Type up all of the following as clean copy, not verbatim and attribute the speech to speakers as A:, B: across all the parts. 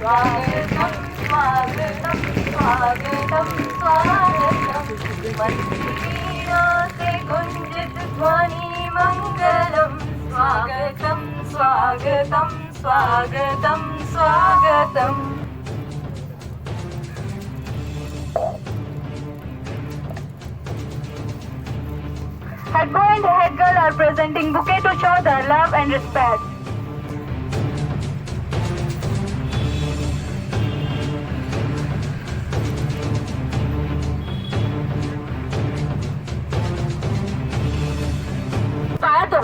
A: स्वागतं स्वागतं स्वागतं स्वागतं मंदिरा से गुंजित ध्वनि मंगलम स्वागतं स्वागतं स्वागतं स्वागतं Head boy and head girl are presenting bouquet to show their love and respect.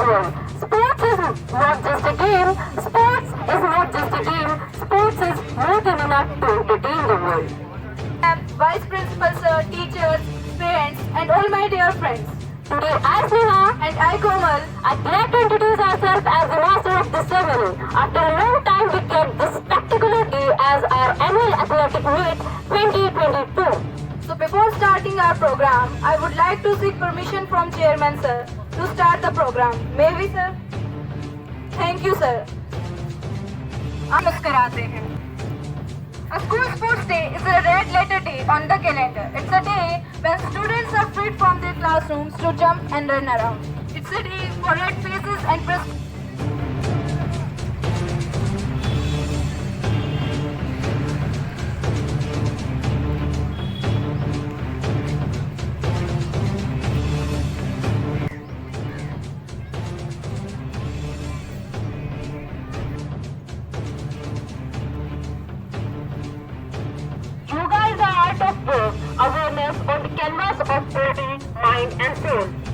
A: Sports is not just a game. Sports is not just a game. Sports is more than enough to entertain the world. Vice Principal Sir, teachers, parents, and all my dear friends. Today, I, Sneha, and I, Komal, are glad to introduce ourselves as the master of this ceremony. After a long time, we kept this spectacular day as our annual athletic meet 2022. So before starting our program, I would like to seek permission from Chairman Sir to start the program. May we, sir? Thank you, sir. मुस्कुराते हैं. A school sports day is a red letter day on the calendar. It's a day when students are freed from their classrooms to jump and run around. It's a day for red faces and awareness on the canvas of body, mind and soul.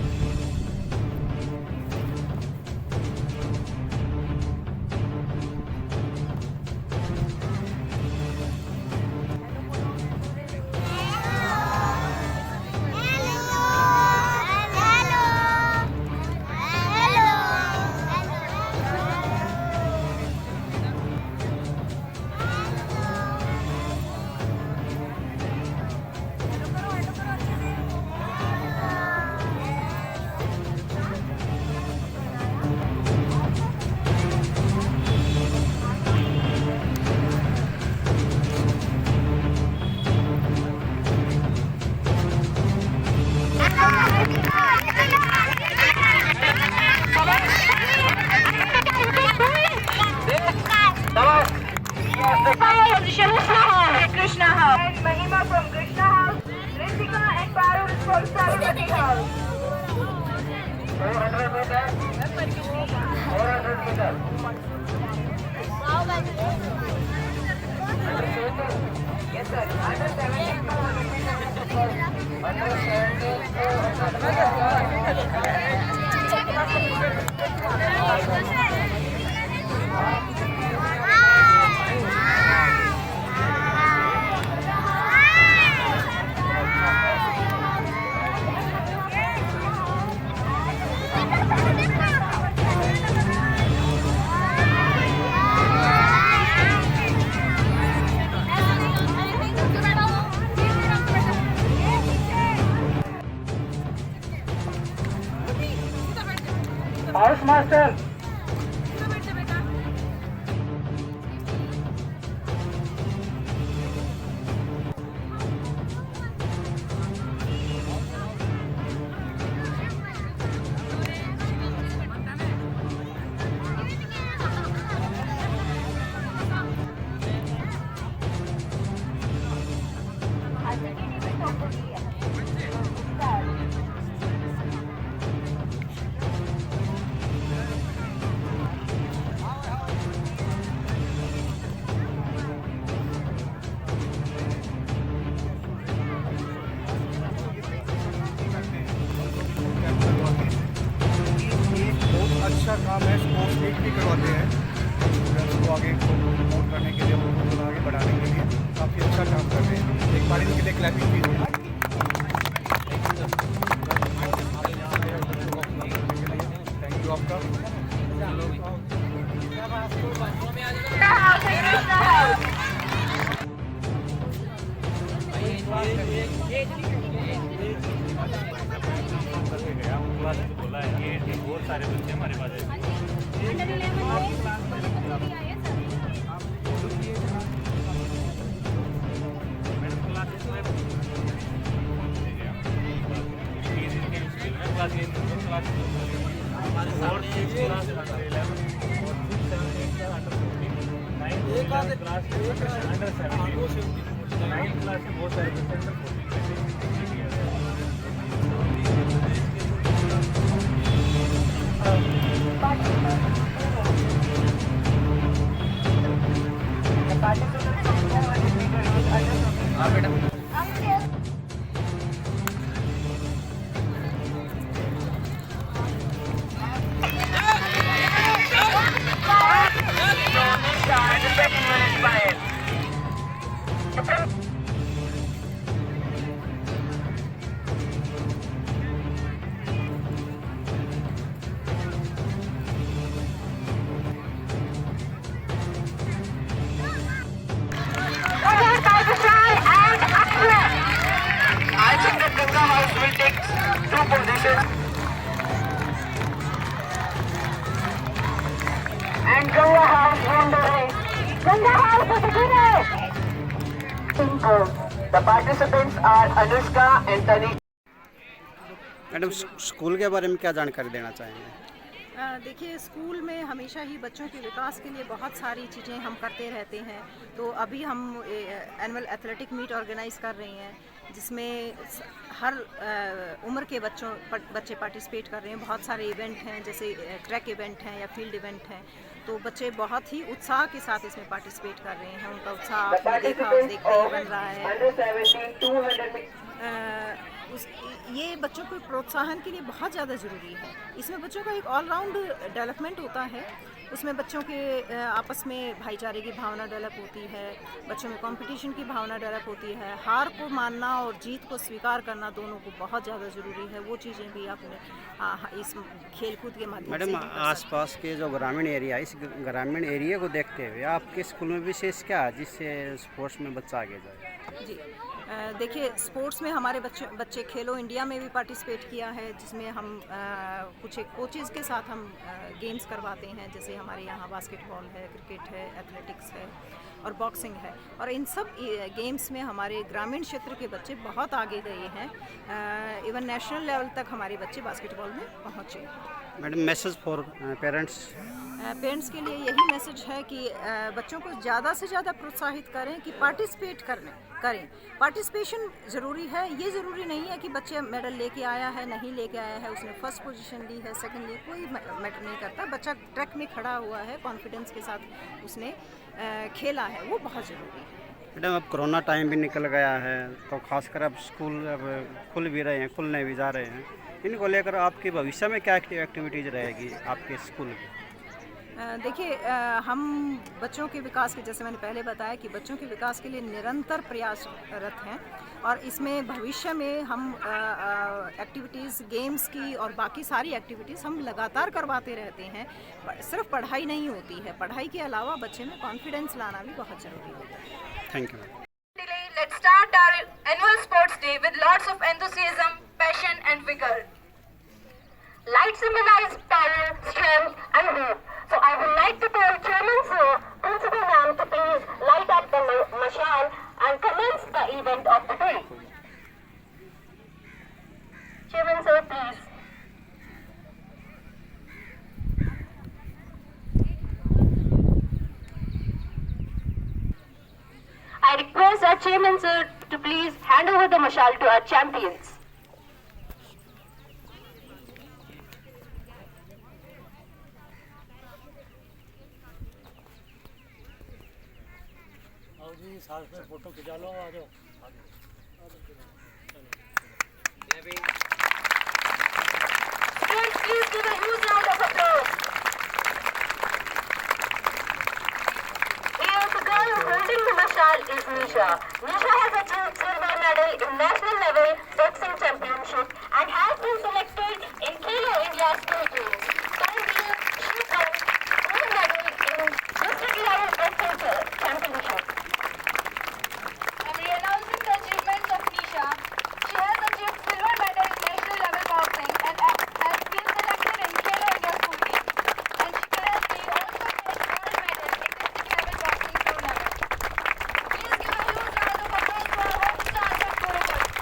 A: Krishna House. And Mahima from Krishna House. Ritika and Parul from Saraswati House. 400 meters. 400 meters. Yes, sir. Under 17 to 100 meters. Under 17 to House Master.
B: बोला है ये बहुत सारे बच्चे हमारे पास हैं।
C: I think that Ganga House will take 2 positions. And Ganga House won the race. Ganga House is the winner. The participants are Anushka and Tanik.
D: Madam school के बारे में क्या जानकारी देना चाहेंगे?
E: देखिए, स्कूल में हमेशा ही बच्चों के विकास के लिए बहुत सारी चीज़ें हम करते रहते हैं। तो अभी हम एनुअल एथलेटिक मीट ऑर्गेनाइज़ कर रहे हैं, जिसमें हर उम्र के बच्चे पार्टिसिपेट कर रहे हैं। बहुत सारे इवेंट हैं, जैसे ट्रैक इवेंट हैं या फील्ड इवेंट हैं। तो बच्चे बहुत ही उत्साह के साथ इसमें पार्टिसिपेट कर रहे हैं। उनका उत्साह आपने देखते ही बन रहा है। ये बच्चों को प्रोत्साहन के लिए बहुत ज़्यादा ज़रूरी है। इसमें बच्चों का एक ऑलराउंड डेवलपमेंट होता है। उसमें बच्चों के आपस में भाईचारे की भावना डेवलप होती है, बच्चों में कंपटीशन की भावना डेवलप होती है। हार को मानना और जीत को स्वीकार करना दोनों को बहुत ज़्यादा ज़रूरी है। वो चीज़ें भी आपने इस खेलकूद के माध्यम से
D: मैडम, आसपास के जो ग्रामीण एरिया, इस ग्रामीण एरिया को देखते हुए आपके स्कूल में विशेष क्या है जिससे स्पोर्ट्स में बच्चा आगे जाए?
E: जी, देखिए, स्पोर्ट्स में हमारे बच्चे खेलो इंडिया में भी पार्टिसिपेट किया है, जिसमें हम कुछ एक कोचेज़ के साथ हम गेम्स करवाते हैं। जैसे हमारे यहाँ बास्केटबॉल है, क्रिकेट है, एथलेटिक्स है और बॉक्सिंग है। और इन सब गेम्स में हमारे ग्रामीण क्षेत्र के बच्चे बहुत आगे गए हैं। इवन नेशनल लेवल तक हमारे बच्चे बास्केटबॉल में पहुँचे।
D: Madam, message for parents?
E: Parents के लिए यही मैसेज है कि बच्चों को ज़्यादा से ज़्यादा प्रोत्साहित करें कि पार्टिसिपेट करें। पार्टिसिपेशन ज़रूरी है। ये ज़रूरी नहीं है कि बच्चे मेडल लेके आया है, नहीं लेके आया है, उसने फर्स्ट पोजीशन ली है, सेकंड ली, कोई मैटर नहीं करता। बच्चा ट्रैक में खड़ा हुआ है, कॉन्फिडेंस के साथ उसने खेला है, वो बहुत ज़रूरी है।
D: मैडम, अब कोरोना टाइम भी निकल गया है, तो खासकर अब स्कूल अब खुल भी रहे हैं, खुलने भी जा रहे हैं। इनको लेकर आपके भविष्य में क्या एक्टिविटीज़ रहेगी आपके स्कूल की?
E: देखिए, हम बच्चों के विकास के, जैसे मैंने पहले बताया कि बच्चों के विकास के लिए निरंतर प्रयासरत हैं। और इसमें भविष्य में हम एक्टिविटीज़, गेम्स की और बाकी सारी एक्टिविटीज़ हम लगातार करवाते रहते हैं। सिर्फ पढ़ाई नहीं होती है, पढ़ाई के अलावा बच्चे में कॉन्फिडेंस लाना भी बहुत ज़रूरी होता है।
D: Thank you.
A: Let's start our annual sports day with lots of enthusiasm, passion and vigor. Light symbolize power, strength and hope. So I would like to call Chairman Sir, Principal Ma'am to please light up the mashal and commence the event of the day. Chairman Sir, please. I request our Chairman Sir to please hand over the mashal to our champions.
B: साथ में photo खिंचा लो, आ जाओ।
A: Friends, please give a huge round of applause. Here's the girl holding the mashal. star is Nisha. Nisha has achieved silver medal in national level boxing championship and has been selected in Khelo India School Games. Currently, she won gold medal in district level boxing championship. I'm re-announcing the achievements of Nisha. She has achieved silver medal in national level boxing and has been selected in Khelo India School Games. And she currently also holds gold medal in district level boxing tournament. Please give a huge round of applause to our home stars of Gurukul.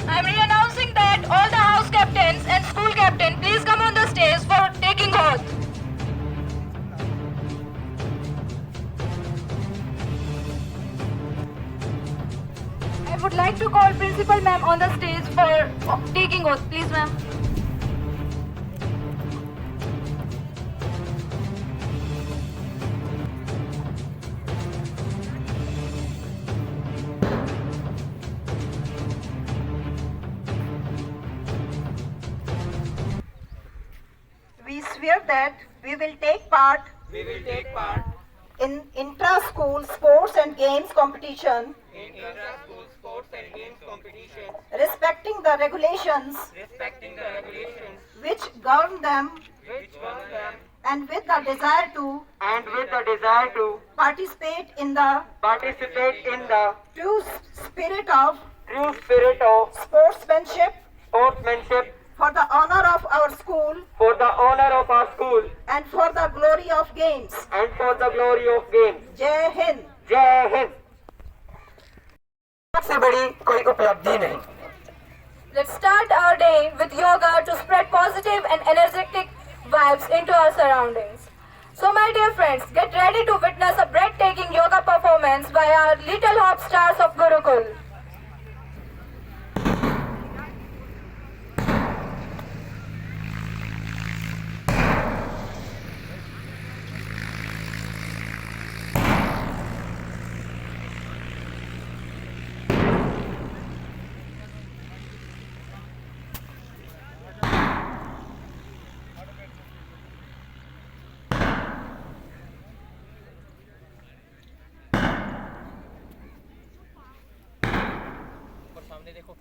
A: I'm re-announcing that all the house captains and school captain please come on the stage for taking oath. I would like to call Principal Ma'am on the stage for taking oath. Please, ma'am.
E: We swear that we will take part in intra-school sports and games competition, respecting the regulations which govern them, and with the desire to participate in the true spirit of sportsmanship for the honor of our school and for the glory of games. Jai Hind.
F: से बड़ी कोई उपलब्धि नहीं।
A: Let's start our day with yoga to spread positive and energetic vibes into our surroundings. So my dear friends, get ready to witness a breathtaking yoga performance by our little hop stars of Gurukul.
F: सामने देखो।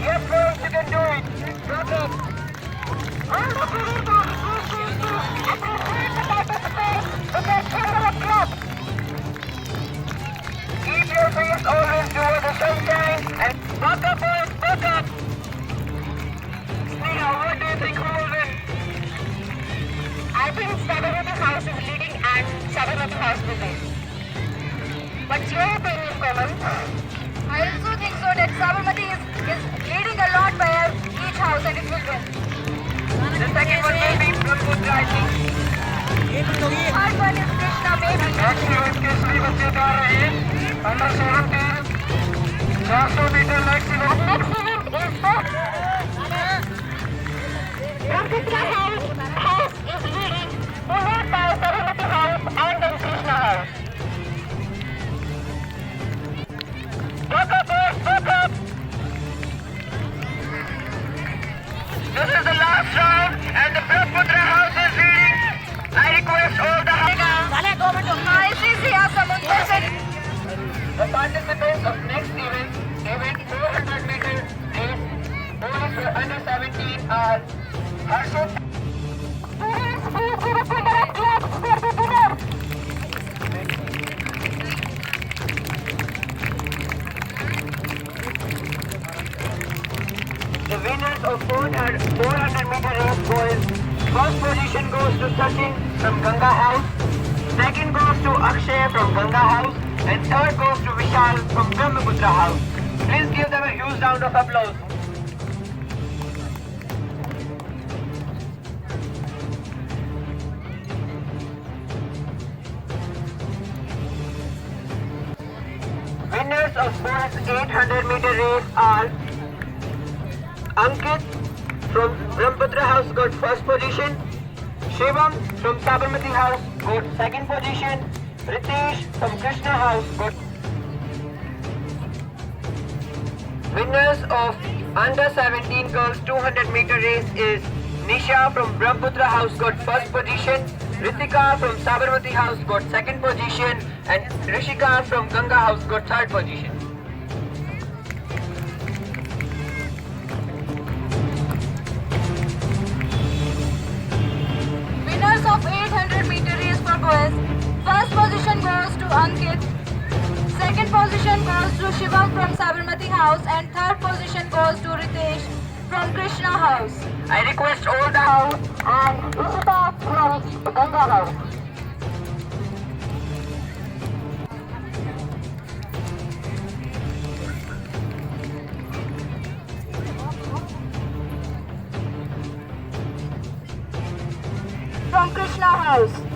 F: Yes, boys, you can do it. Good luck.
C: All the children appreciate the participate with their finger of club.
F: Keep your face always toward the sunshine and buck up, boys, buck up. Sneha, what do you think who will win?
C: I think Sabarmati House is leading and Sabarmati House will win. What's your opinion, Komal?
A: I also think so that Sabarmati is leading a lot by each house and it will win.
F: The second one will be Brahmaputra, I think.
A: Third one is Krishna maybe.
F: Next event के सभी बच्चे जा रहे हैं under 17 400 metre next event
C: Next event is Brahmaputra House is leading, followed by Sabarmati House and then Krishna House.
F: buck up, boys, buck up. This is the last round and the Brahmaputra House is leading. I request all the
A: ICC Samundar Sen.
F: The participants of next event 400 meter race, boys for under 17 are Harshit.
C: Students, please give a finger of claps for the winner.
F: The winners of 400 meter race boys. First position goes to Sachin from Ganga House. Second goes to Akshay from Ganga House. And third goes to Vishal from Brahmaputra House. Please give them a huge round of applause. Winners of boys 800 meter race are Ankit from Brahmaputra House got first position. Shivam from Sabarmati House got second position. Ritesh from Krishna House got. Winners of under 17 girls 200 meter race is Nisha from Brahmaputra House got first position. Ritika from Sabarmati House got second position. And Rishika from Ganga House got third position.
A: Winners of 800 meter race for boys. First position goes to Ankit. Second position goes to Shivam from Sabarmati House and third position goes to Ritesh from Krishna House.
F: I request all the
C: House and Ishita from Ganga House.
A: From Krishna House.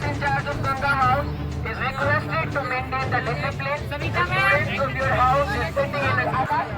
F: in charge of Ganga House is requested to maintain the discipline. The students of your house is sitting in a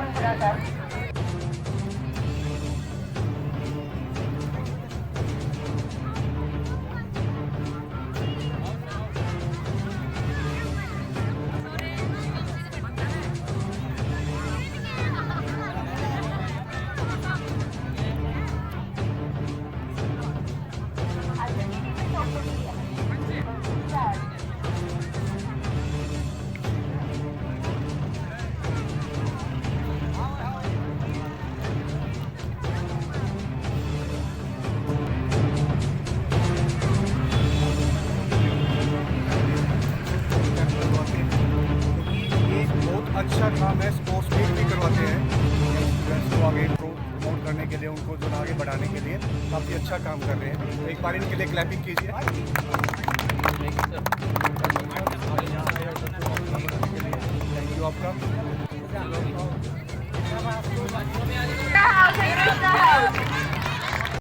G: अच्छा काम है, sports meet भी करवाते हैं students को आगे promote करने के लिए, उनको जो आगे बढ़ाने के लिए काफ़ी अच्छा काम कर रहे हैं। तो एक बार इनके लिए क्लैपिंग कीजिए। थैंक यू आपका।